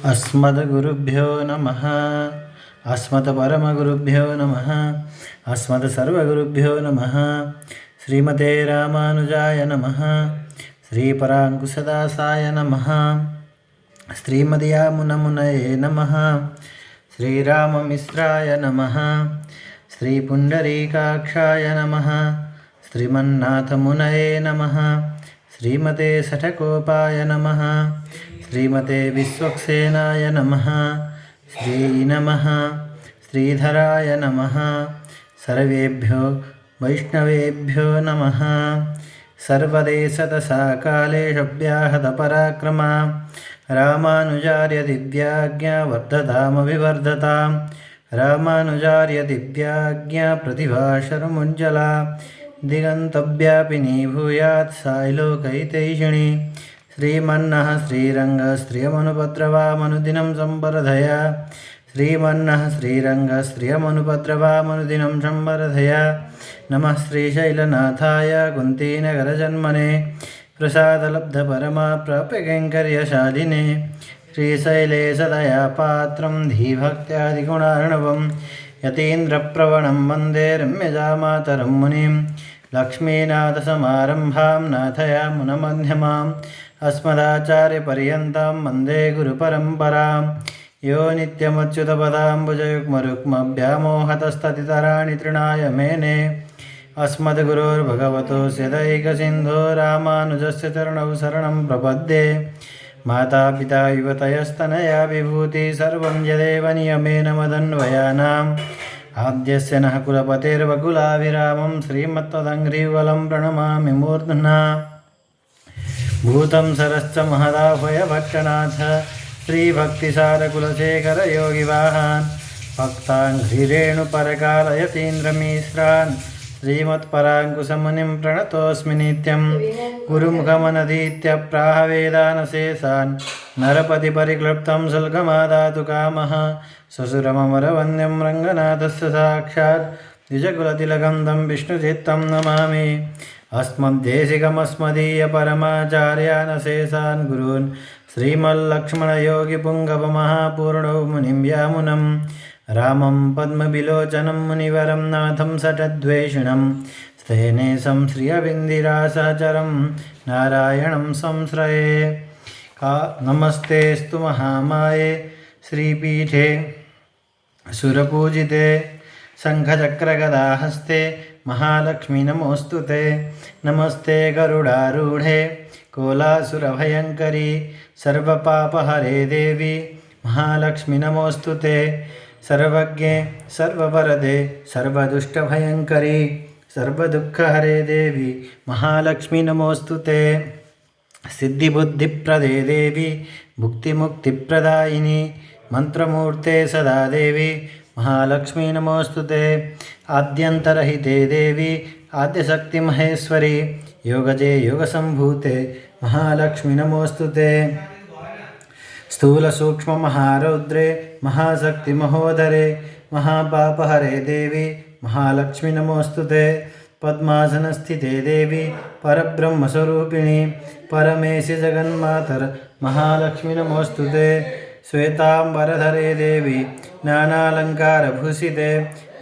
अस्मद्गुरुभ्यो नमः। अस्मत्परमगुरुभ्यो नमः। अस्मत्सर्वगुरुभ्यो नमः। श्रीमते रामानुजाय नमः। श्रीपराङ्कुशदासाय नमः। श्रीमद्यामुनमुनये नमः। श्रीराममिश्राय नमः। श्रीपुण्डरीकाक्षाय नमः। श्रीमन्नाथमुनये नमः। श्रीमते शठकोपाय नमः। श्रीमते विश्वक्सेनाय नमः। नमः श्रीधराय नमः। सर्वेभ्यो वैष्णवेभ्यो नमः। सर्वदेशदशाकाले शव्याहतपराक्रमा रामानुजार्य दिव्याज्ञा वर्धतामभिवर्धतां। रामानुजार्य दिव्याज्ञा प्रतिभाशरमुज्ज्वला दिगन्तव्यापिनी भूयात् सायलोकहितैषिणी। श्रीमन्नः श्रीरङ्ग श्रियमनुपद्रवामनुदिनं संवर्धया। श्रीमन्नः श्रीरङ्ग श्रियमनुपद्रवामनुदिनं संवर्धया। नमः श्रीशैलनाथाय कुन्तीनगरजन्मने प्रसादलब्धपरमाप्राप्य कैङ्कर्यशालिने। श्रीशैले सदया पात्रं धीभक्त्यादिगुणार्णवं यतीन्द्रप्रवणं वन्दे रम्यजामातरं मुनिं। लक्ष्मीनाथसमारम्भां नाथयामुनमध्यमाम् अस्मदाचार्यपर्यन्तां वन्दे गुरुपरम्परां। यो नित्यमच्युतपदाम्बुजयुग्मरुक्मव्यामोहतस्ततितराणि तृणाय मेने। अस्मद्गुरोर्भगवतोऽस्य दैकसिन्धो रामानुजस्य चरणौ शरणं प्रपद्ये। मातापिता युवतयस्तनया विभूति सर्वं यदेव नियमेन मदन्वयानाम्। आद्यस्य नः कुलपतेर्वकुलाभिरामं श्रीमत्तदङ्घ्रियुगलं प्रणमामि मूर्ध्ना। भूतं सरश्च महदाह्वयभट्टनाथ श्रीभक्तिसारकुलशेखरयोगिवाहान् भक्ताङ्घ्रिरेणुपरकालयतीन्द्रमिश्रान् श्रीमत्पराङ्कुशमुनिं प्रणतोऽस्मि नित्यं। गुरुमुखमनधीत्य प्राहवेदानशेषान् नरपतिपरिक्लृप्तं शुल्कमादातु कामः। श्वशुरमरवन्द्यं रङ्गनाथस्य साक्षात् द्विजकुलतिलकं तं विष्णुचित्तं नमामि। अस्मद्देशिकमस्मदीयपरमाचार्यानशेषान् गुरून् श्रीमल्लक्ष्मणयोगिपुङ्गवमहापूर्णौ मुनिं व्यामुनं। रामं पद्मविलोचनं मुनिवरं नाथं सटद्वेषिणं स्थेनेशं श्रियविन्दिरासहचरं नारायणं संश्रये। नमस्तेऽस्तु महामाये श्रीपीठे सुरपूजिते शङ्खचक्रगदाहस्ते महालक्ष्मी नमोऽस्तु ते। नमस्ते गरुडारूढे कोलासुरभयङ्करी सर्वपापहरे देवी महालक्ष्मी नमोऽस्तु ते। सर्वज्ञे सर्ववरदे सर्वदुष्टभयङ्करी सर्वदुःखहरे देवी महालक्ष्मी नमोऽस्तु ते। सिद्धिबुद्धिप्रदे देवी भुक्तिमुक्तिप्रदायिनी मंत्रमूर्ते सदा देवी महालक्ष्मी नमोऽस्तु ते। आद्यन्तरहिते देवी आद्यशक्तिमहेश्वरी योगजे योगसम्भूते महालक्ष्मी नमोऽस्तु ते। स्थूलसूक्ष्ममहारौद्रे महाशक्तिमहोदरे महापापहरे देवी महालक्ष्मी नमोऽस्तु ते। पद्मासनस्थिते देवी परब्रह्मस्वरूपिणी परमेशि जगन्मातर महालक्ष्मी नमोऽस्तु ते। श्वेतांबरधरे देवी नानालङ्कारभूषिते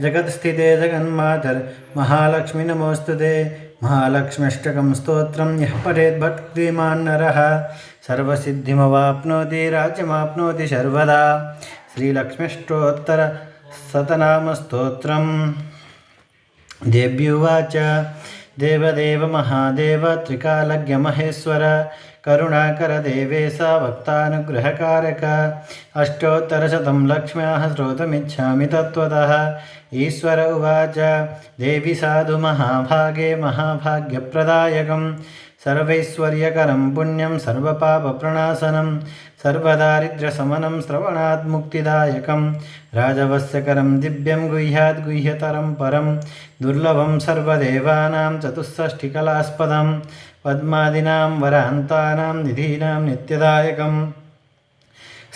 जगत्स्थिते जगन्मातर महालक्ष्मी नमोऽस्तु ते। महालक्ष्म्यष्टकं स्तोत्रं यः पठेत् भक्तिमान् नरः सर्वसिद्धिमवाप्नोति राज्यमाप्नोति सर्वदा। श्रीलक्ष्म्यष्टोत्तरशतनामस्तोत्रम्। देव्युवाच देवदेव महादेव त्रिकालज्ञमहेश्वर करुणाकर देवेश भक्तानुग्रहकारक। अष्टोत्तरशतं लक्ष्म्याः श्रोतुमिच्छामि तत्त्वतः। ईश्वर उवाच देवी साधु महाभागे महाभाग्यप्रदायकं सर्वैश्वर्यकरं पुण्यं सर्वपापप्रणाशनं सर्वदारिद्र्यशमनं श्रवणात् मुक्तिदायकं राजवस्यकरं दिव्यं गुह्यात् गुह्यतरं परं दुर्लभं सर्वदेवानां चतुष्षष्टिकलास्पदं पद्मादीनां वरान्तानां निधीनां नित्यदायकं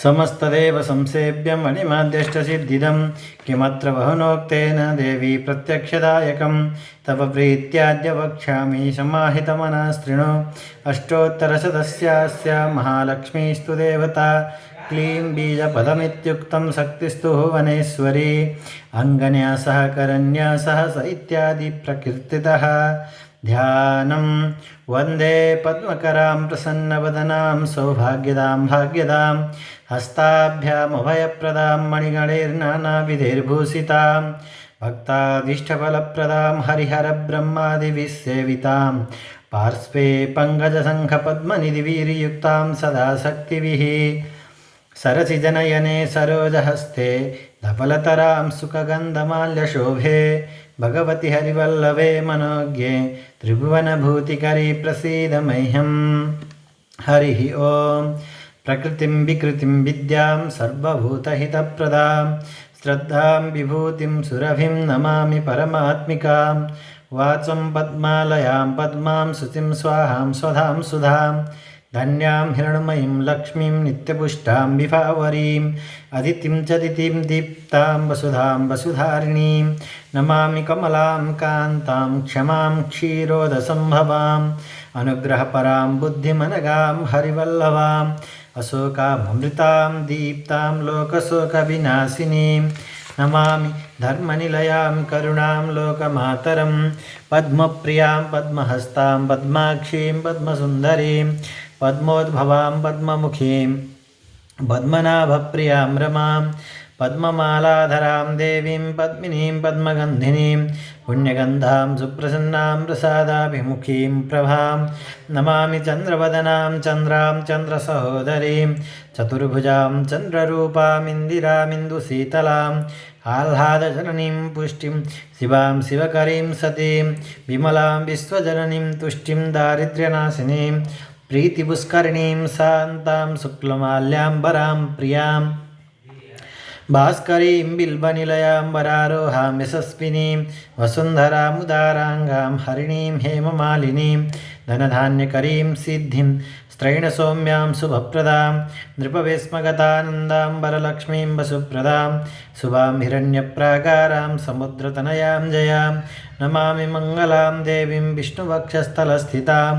समस्तदेव संसेव्यं मणिमाद्यष्टसिद्धिदं किमत्र बहुनोक्तेन देवी प्रत्यक्षदायकं तव प्रीत्याद्य वक्ष्यामि समाहितमनस्तृणु अष्टोत्तरशतस्यास्य महालक्ष्मीस्तु देवता क्लीं बीजपदमित्युक्तं शक्तिस्तु भुवनेश्वरी अङ्गन्यासः करन्यासः स इत्यादि प्रकीर्तितः ध्यानं वन्दे पद्मकरां प्रसन्नवदनां सौभाग्यदां भाग्यदां हस्ताभ्यामभयप्रदां मणिगणैर्नानाविधैर्भूषितां भक्तादिष्टफलप्रदां हरिहरब्रह्मादिभिस्सेवितां पार्श्वे पङ्कजशङ्खपद्मनिधिवीर्युक्तां सदा शक्तिभिः सरसिजनयने सरोजहस्ते धपलतरां सुखगन्धमाल्यशोभे भगवति हरिवल्लभे मनोज्ञे त्रिभुवनभूतिकरी प्रसीद मह्यं हरिः ॐ प्रकृतिं विकृतिं विद्यां सर्वभूतहितप्रदां श्रद्धां विभूतिं सुरभिं नमामि परमात्मिकां वाचं पद्मालयां पद्मां शुचिं स्वाहां स्वधां सुधां धन्यां हिरण्मयीं लक्ष्मीं नित्यपुष्टां विभावरीं अदितिं च दितिं दीप्तां वसुधां वसुधारिणीं नमामि कमलां कान्तां क्षमां क्षीरोदसम्भवाम् अनुग्रहपरां बुद्धिमनगां हरिवल्लभाम् अशोकामृतां दीप्तां लोकशोकविनाशिनीं नमामि धर्मनिलयां करुणां लोकमातरं पद्मप्रियां पद्महस्तां पद्माक्षीं पद्मसुन्दरीं पद्मोद्भवां पद्ममुखीं पद्मनाभप्रियां रमां पद्ममालाधरां देवीं पद्मिनीं पद्मगन्धिनीं पुण्यगन्धां सुप्रसन्नां प्रसादाभिमुखीं प्रभां नमामि चन्द्रवदनां चन्द्रां चन्द्रसहोदरीं चतुर्भुजां चन्द्ररूपामिन्दिरामिन्दुशीतलाम् आह्लादजननीं पुष्टिं शिवां शिवकरीं सतीं विमलां विश्वजननीं तुष्टिं दारिद्र्यनाशिनीं प्रीतिपुष्करिणीं शान्तां शुक्लमाल्याम्बरां प्रियां भास्करीं बिल्बनिलयां वरारोहां यशस्विनीं वसुन्धरामुदाराङ्गां हरिणीं हेममालिनीं धनधान्यकरीं सिद्धिं स्त्रैणसौम्यां शुभप्रदां नृपवेश्मगतानन्दां वरलक्ष्मीं वसुप्रदां शुभां हिरण्यप्राकारां समुद्रतनयां जयां नमामि मङ्गलां देवीं विष्णुवक्षस्थलस्थितां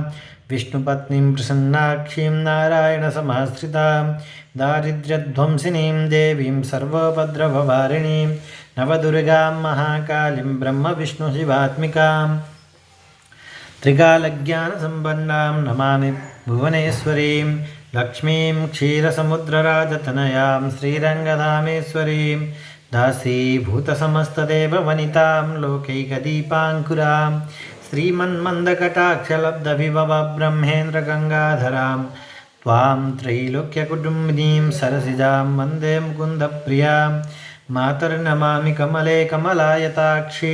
विष्णुपत्नीं प्रसन्नाक्षीं नारायणसमाश्रितां दारिद्र्यध्वंसिनीं देवीं सर्वोपद्रववारिणीं नवदुर्गां महाकालीं ब्रह्मविष्णुशिवात्मिकां त्रिकालज्ञानसम्पन्नां नमामि भुवनेश्वरीं लक्ष्मीं क्षीरसमुद्रराजतनयां श्रीरङ्गधामेश्वरीं दासीभूतसमस्तदेववनितां लोकैकदीपाङ्कुरां श्रीमन्मन्दकटाक्षलब्धविभव ब्रह्मेन्द्रगङ्गाधरां त्वां त्रैलोक्यकुटुम्बिनीं सरसिजां वन्दे मुकुन्दप्रियां मातर्नमामि कमले कमलायताक्षि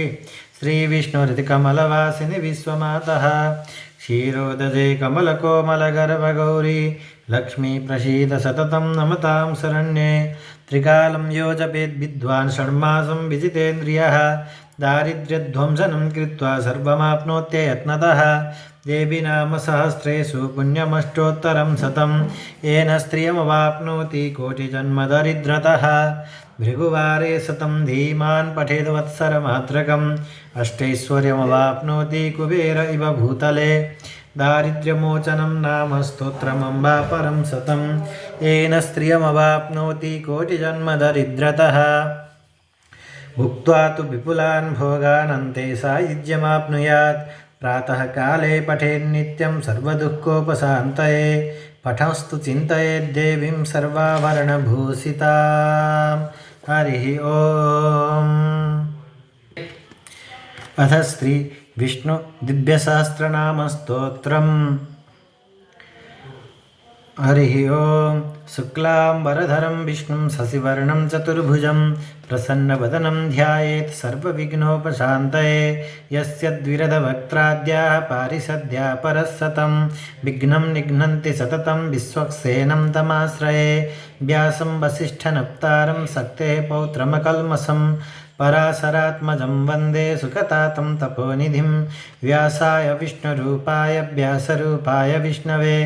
श्रीविष्णुहृतिकमलवासिनि विश्वमातः क्षीरोदजे कमलकोमलगर्भगौरी लक्ष्मी प्रसीद सततं नमतां शरण्ये त्रिकालं यो जपेद्विद्वान् षण्मासं विजितेन्द्रियः दारिद्र्यध्वंसनं कृत्वा सर्वमाप्नोत्ययत्नतः देवी नाम सहस्रेषु पुण्यमष्टोत्तरं शतं येन स्त्रियमवाप्नोति कोटिजन्मदरिद्रतः भृगुवारे शतं धीमान् पठेद् वत्सरमात्रकम् अष्टैश्वर्यमवाप्नोति कुबेर इव भूतले दारिद्र्यमोचनं नाम स्तोत्रमम्बा परं शतं येन स्त्रियमवाप्नोति कोटिजन्मदरिद्रतः भुक्त्वा तु विपुलान् भोगानन्ते सायुज्यमाप्नुयात् प्रातःकाले पठेन्नित्यं सर्वदुःखोपशान्तये पठंस्तु चिन्तयेद्देवीं सर्वाभरणभूषितां हरिः ॐ अथ श्री विष्णु दिव्यसहस्रनामस्तोत्रम् हरिः ॐ शुक्लाम्बरधरं विष्णुं शशिवर्णं चतुर्भुजं प्रसन्नवदनं ध्यायेत् सर्वविघ्नोपशान्तये यस्य द्विरदवक्त्राद्याः पारिषद्या परस्सतं विघ्नं निघ्नन्ति सततं विश्वक्सेनं तमाश्रये व्यासं वसिष्ठनप्तारं सक्तेः पौत्रमकल्मषं पराशरात्मजं वन्दे सुखतातं तपोनिधिं व्यासाय विष्णुरूपाय व्यासरूपाय विष्णवे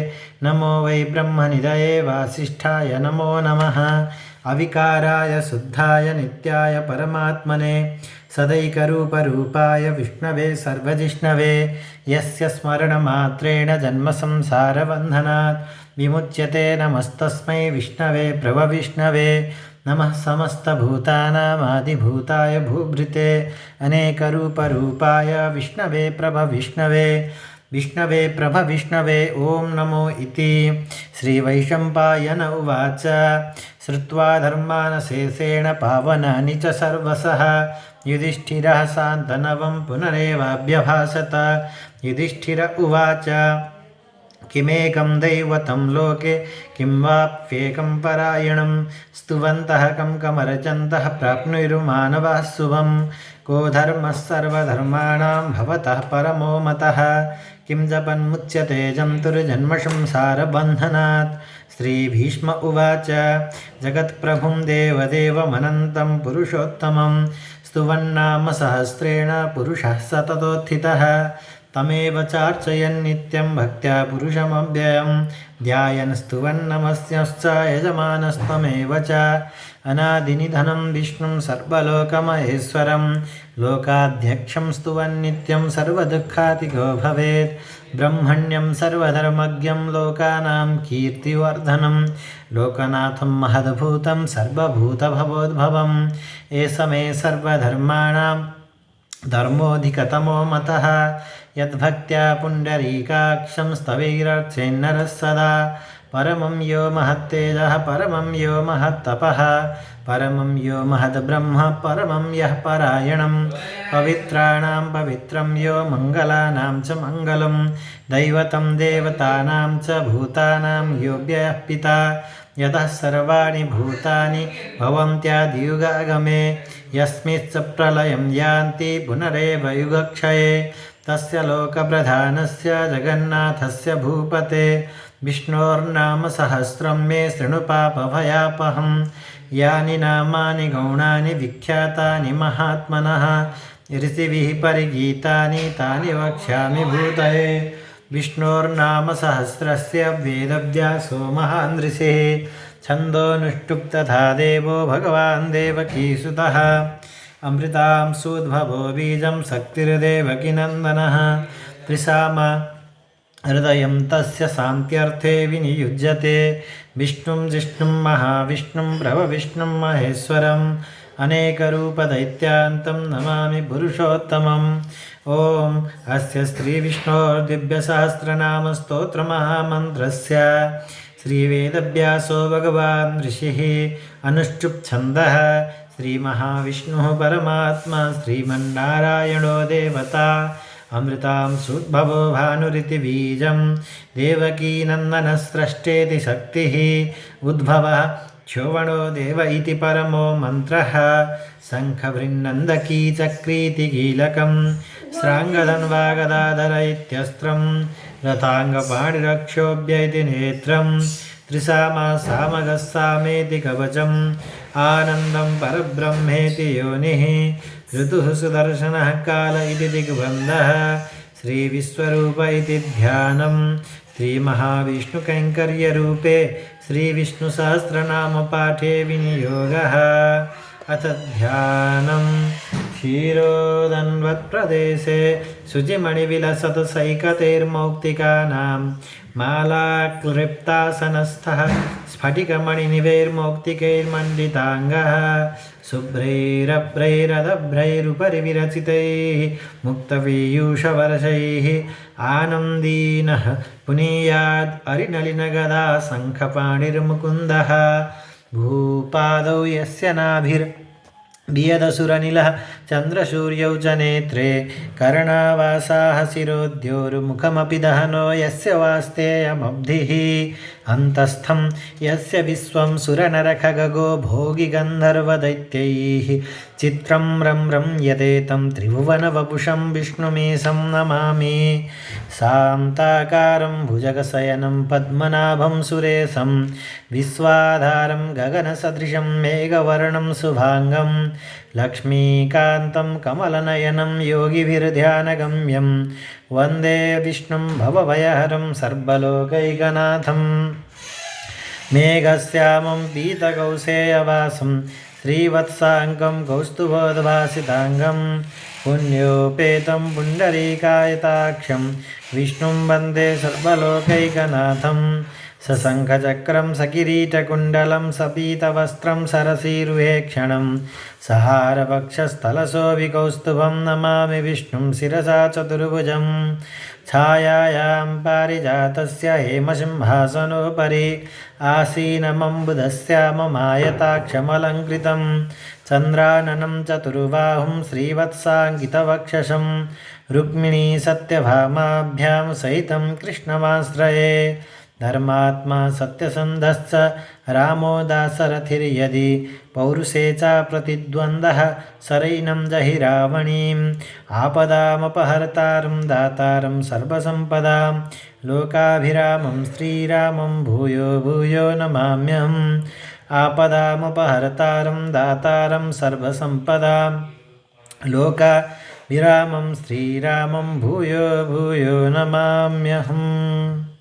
नमो वै ब्रह्मनिधये वासिष्ठाय नमो नमः अविकाराय शुद्धाय नित्याय परमात्मने सदैकरूपरूपाय विष्णवे सर्वजिष्णवे यस्य स्मरणमात्रेण जन्मसंसारबन्धनात् विमुच्यते नमस्तस्मै विष्णवे प्रभविष्णवे नमः समस्तभूतानामादिभूताय भूभृते अनेकरूपरूपाय विष्णवे प्रभविष्णवे विष्णवे प्रभविष्णवे ॐ नमो इति श्रीवैशम्पायन उवाच श्रुत्वा धर्मानशेषेण पावनानि च सर्वशः युधिष्ठिरः शान्तनवं पुनरेवाभ्यभाषत युधिष्ठिर उवाच किमेकं दैवतं लोके किं वाप्येकं परायणं स्तुवन्तः कं कमर्चन्तः प्राप्नुयुर्मानवः शुभं को धर्मः सर्वधर्माणां भवतः परमो मतः किं जपन्मुच्यते जन्तुर्जन्मसंसारबन्धनात् श्रीभीष्म उवाच जगत्प्रभुं देवदेवमनन्तं पुरुषोत्तमं स्तुवन्नाम सहस्रेण पुरुषः सततोत्थितः तमेव चार्चयन्नित्यं भक्त्या पुरुषमव्ययं ध्यायन् स्तुवन्नमस्यश्च यजमानस्तमेव च अनादिनिधनं विष्णुं सर्वलोकमहेश्वरं लोकाध्यक्षं स्तुवन्नित्यं सर्वदुःखातिको भवेत् ब्रह्मण्यं सर्वधर्मज्ञं लोकानां कीर्तिवर्धनं लोकनाथं महद्भूतं सर्वभूतभवोद्भवं एष मे सर्वधर्माणां धर्मोऽधिकतमो मतः यद्भक्त्या पुण्डरीकाक्षं स्तवैरर्चेन्नरः सदा परमं यो महत्तेजः परमं यो महत्तपः परमं यो महद्ब्रह्म परमं यः परायणं पवित्राणां पवित्रं यो मङ्गलानां च मङ्गलं दैवतं देवतानां च भूतानां यो व्ययः पिता यतः सर्वाणि भूतानि भवन्त्यादियुगागमे यस्मिंश्च प्रलयं यान्ति पुनरेव युगक्षये तस्य लोकप्रधानस्य जगन्नाथस्य भूपते विष्णोर्नाम सहस्रं मे शृणु पापभयापहं यानि नामानि गौणानि विख्यातानि महात्मनः ऋषिभिः परिगीतानि तानि वक्ष्यामि भूतये विष्णोर्नाम सहस्रस्य वेदव्यासो महान् ऋषिः छन्दोनुष्टुप् तथा देवो भगवान् देवकीसुतः अमृतां सूद्भवो बीजं शक्तिर्देवकीनन्दनः त्रिशाम हृदयं तस्य शान्त्यर्थे विनियुज्यते विष्णुं जिष्णुं महाविष्णुं प्रभविष्णुं महेश्वरम् अनेकरूपदैत्यान्तं नमामि पुरुषोत्तमम् ॐ अस्य श्रीविष्णोर्दिव्यसहस्रनामस्तोत्रमहामन्त्रस्य श्रीवेदव्यासो भगवान् ऋषिः अनुष्टुप्छन्दः श्रीमहाविष्णुः परमात्मा श्रीमन्नारायणो देवता अमृतां सूद्भवो भानुरिति बीजं देवकीनन्दनस्रष्टेति शक्तिः उद्भवः क्षोवणो देव इति परमो मन्त्रः शङ्खभृन्नन्दकी चक्रीति कीलकं श्राङ्गधन्वागदाधर इत्यस्त्रं रथाङ्गपाणिरक्षोभ्य इति नेत्रं त्रिसामा सामगस्सामेति कवचम् आनन्दं परब्रह्मेति योनिः ऋतुः सुदर्शनः काल इति दिग्बन्धः श्रीविश्वरूप इति ध्यानं श्रीमहाविष्णुकैङ्कर्यरूपे श्रीविष्णुसहस्रनामपाठे विनियोगः अथ ध्यानं क्षीरोदन्वत्प्रदेशे शुचिमणिविलसतसैकतैर्मौक्तिकानां मालाक्लृप्तासनस्थः स्फटिकमणिनिवैर्मौक्तिकैर्मण्डिताङ्गः शुभ्रैरभ्रैरदभ्रैरुपरि विरचितैः मुक्तपीयूषवर्षैः आनन्दीनः पुनीयाद् अरिनलिनगदा शङ्खपाणिर्मुकुन्दः भूपादौ यस्य नाभिर्वियदसुरनिलः चन्द्रसूर्यौ च नेत्रे कर्णावासाः शिरोद्योरुमुखमपि दहनो यस्य वास्तेयमब्धिः अन्तस्थं यस्य विश्वं सुरनरखगो भोगिगन्धर्वदैत्यैः चित्रं रं रं यदेतं त्रिभुवनवपुषं विष्णुमीशं नमामि शान्ताकारं भुजगशयनं पद्मनाभं सुरेशं विश्वाधारं गगनसदृशं मेघवर्णं शुभाङ्गं लक्ष्मीकान्तं कमलनयनं योगिभिर्ध्यानगम्यं वन्दे विष्णुं भवभयहरं सर्वलोकैकनाथं मेघश्यामं पीतकौशेयवासं श्रीवत्साङ्गं कौस्तुभोद्भासिताङ्गं पुण्योपेतं पुण्डरीकायताक्षं विष्णुं वन्दे सर्वलोकैकनाथं सशङ्खचक्रं सकिरीटकुण्डलं सपीतवस्त्रं सरसीरुहेक्षणं सहारवक्षस्थलशोभिकौस्तुभं नमामि विष्णुं शिरसा चतुर्भुजं छायायां पारिजातस्य हेमसिंहासनोपरि आसीनमम्बुधस्याममायताक्षमलङ्कृतं चन्द्राननं चतुर्बाहुं श्रीवत्साङ्कितवक्षसं रुक्मिणी सत्यभामाभ्यां सहितं कृष्णमाश्रये धर्मात्मा सत्यसन्धश्च रामो दाशरथिर्यदि पौरुषे च प्रतिद्वन्द्वः शरैनं जहि रावणीम् आपदामपहर्तारं दातारं सर्वसम्पदां लोकाभिरामं श्रीरामं भूयो भूयो नमाम्यहम् आपदामपहर्तारं दातारं सर्वसम्पदां लोकाभिरामं श्रीरामं भूयो भूयो नमाम्यहम्।